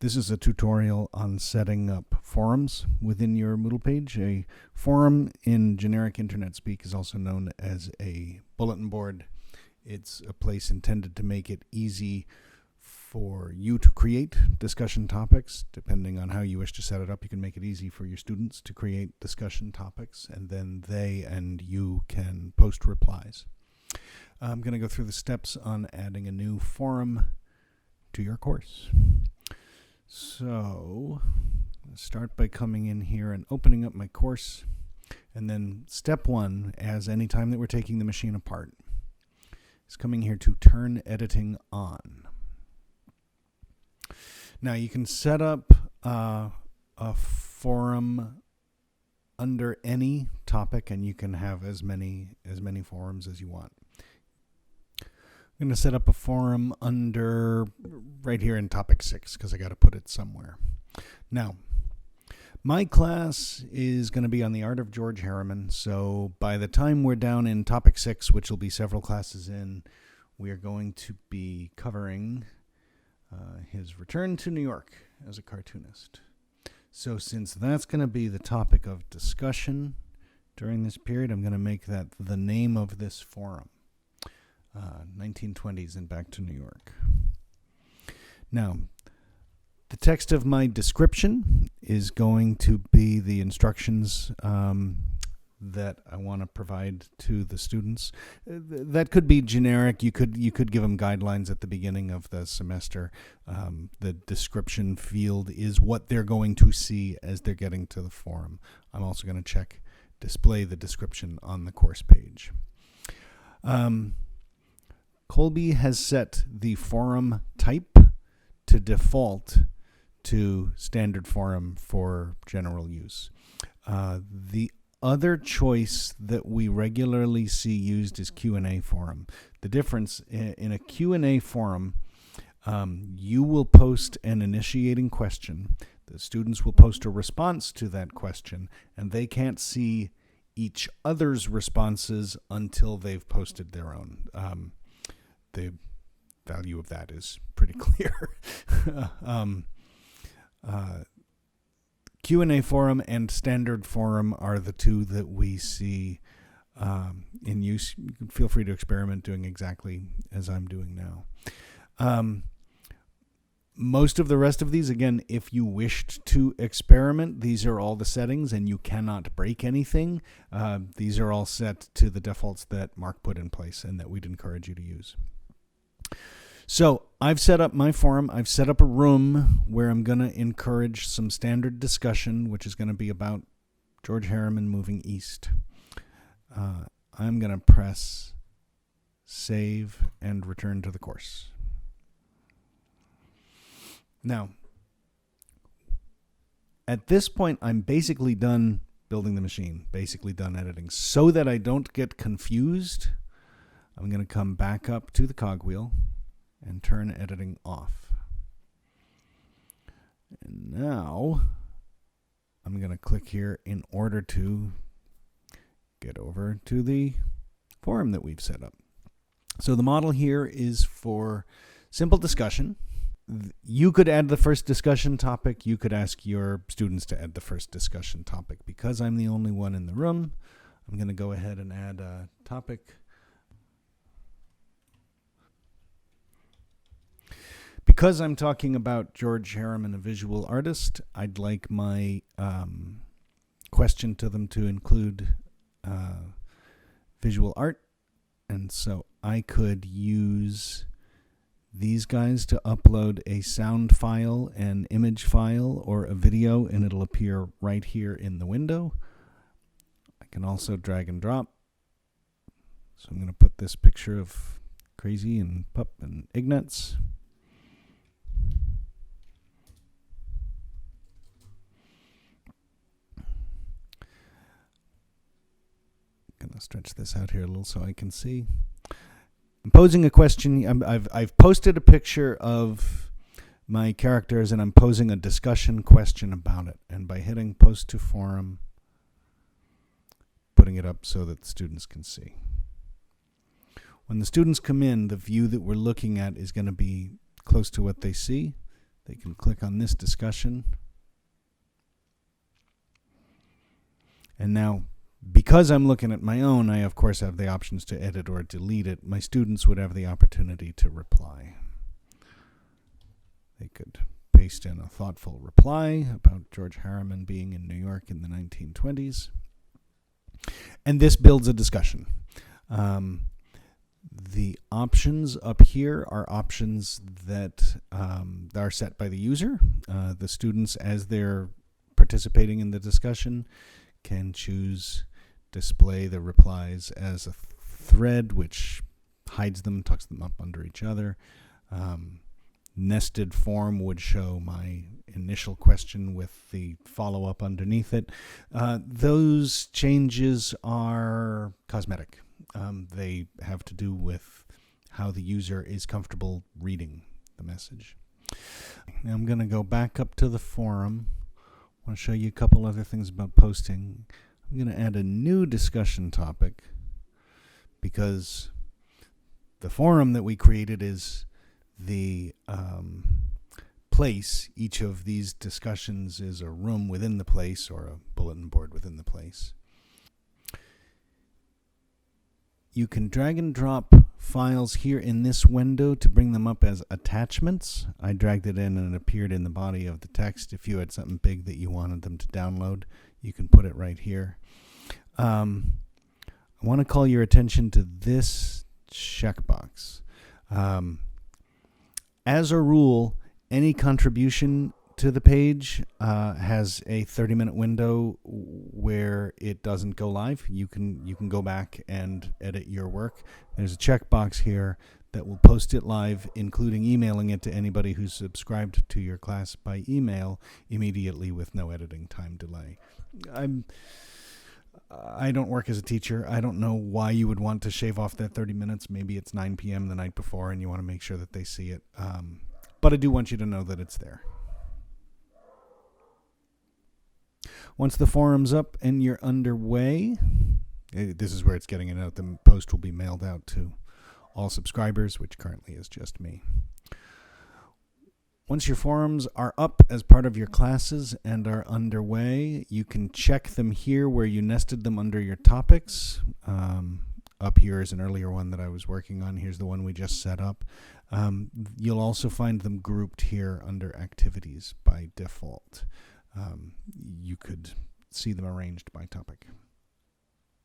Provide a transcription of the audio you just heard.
This is a tutorial on setting up forums within your Moodle page. A forum in generic internet speak is also known as a bulletin board. It's a place intended to make it easy for you to create discussion topics. Depending on how you wish to set it up, you can make it easy for your students to create discussion topics, and then they and you can post replies. I'm going to go through the steps on adding a new forum to your course. So, let's start by coming in here and opening up my course. And then step one, as any time that we're taking the machine apart, is coming here to turn editing on. Now, you can set up a forum under any topic, and you can have as many forums as you want. I'm going to set up a forum under right here in topic 6 because I got to put it somewhere. Now, my class is going to be on the art of George Harriman, so by the time we're down in topic 6, which will be several classes in, we are going to be covering his return to New York as a cartoonist. So since that's going to be the topic of discussion during this period, I'm going to make that the name of this forum. 1920s and back to New York. Now, the text of my description is going to be the instructions that I want to provide to the students. That could be generic. You could give them guidelines at the beginning of the semester. The description field is what they're going to see as they're getting to the forum. I'm also going to display the description on the course page. Colby has set the forum type to default to standard forum for general use. The other choice that we regularly see used is Q&A forum. The difference in a Q&A forum, you will post an initiating question. The students will post a response to that question, and they can't see each other's responses until they've posted their own. The value of that is pretty clear. Q&A forum and standard forum are the two that we see in use. You can feel free to experiment doing exactly as I'm doing now. Most of the rest of these, again, if you wished to experiment, these are all the settings and you cannot break anything. These are all set to the defaults that Mark put in place and that we'd encourage you to use. So I've set up my forum. I've set up a room where I'm going to encourage some standard discussion, which is going to be about George Harriman moving east. I'm going to press save and return to the course. Now, at this point, I'm basically done building the machine, basically done editing. So that I don't get confused, I'm going to come back up to the cogwheel and turn editing off. And now I'm going to click here in order to get over to the forum that we've set up. So the model here is for simple discussion. You could add the first discussion topic. You could ask your students to add the first discussion topic. Because I'm the only one in the room, I'm going to go ahead and add a topic. Because I'm talking about George Harriman, a visual artist, I'd like my question to them to include visual art. And so I could use these guys to upload a sound file, an image file, or a video, and it'll appear right here in the window. I can also drag and drop. So I'm going to put this picture of Crazy and Pup and Ignatz. Going to stretch this out here a little so I can see. I'm posing a question. I've posted a picture of my characters, and I'm posing a discussion question about it. And by hitting post to forum, putting it up so that the students can see. When the students come in, the view that we're looking at is going to be close to what they see. They can click on this discussion. And now, because I'm looking at my own, I of course have the options to edit or delete it. My students would have the opportunity to reply. They could paste in a thoughtful reply about George Harriman being in New York in the 1920s. And this builds a discussion. The options up here are options that are set by the user. The students, as they're participating in the discussion, can choose display the replies as a thread, which hides them, tucks them up under each other. Nested form would show my initial question with the follow-up underneath it. Those changes are cosmetic. They have to do with how the user is comfortable reading the message. Now I'm going to go back up to the forum. I want to show you a couple other things about posting. I'm going to add a new discussion topic because the forum that we created is the place. Each of these discussions is a room within the place or a bulletin board within the place. You can drag and drop files here in this window to bring them up as attachments. I dragged it in and it appeared in the body of the text. If you had something big that you wanted them to download, you can put it right here. I want to call your attention to this checkbox. As a rule, any contribution to the page has a 30-minute window where it doesn't go live. You can go back and edit your work. There's a checkbox here that will post it live, including emailing it to anybody who's subscribed to your class by email immediately with no editing time delay. I don't work as a teacher. I don't know why you would want to shave off that 30 minutes. Maybe it's 9 p.m. the night before and you want to make sure that they see it. But I do want you to know that it's there. Once the forum's up and you're underway, this is where it's getting it out. The post will be mailed out to all subscribers, which currently is just me. Once your forums are up as part of your classes and are underway, you can check them here where you nested them under your topics. Up here is an earlier one that I was working on. Here's the one we just set up. You'll also find them grouped here under activities by default. You could see them arranged by topic.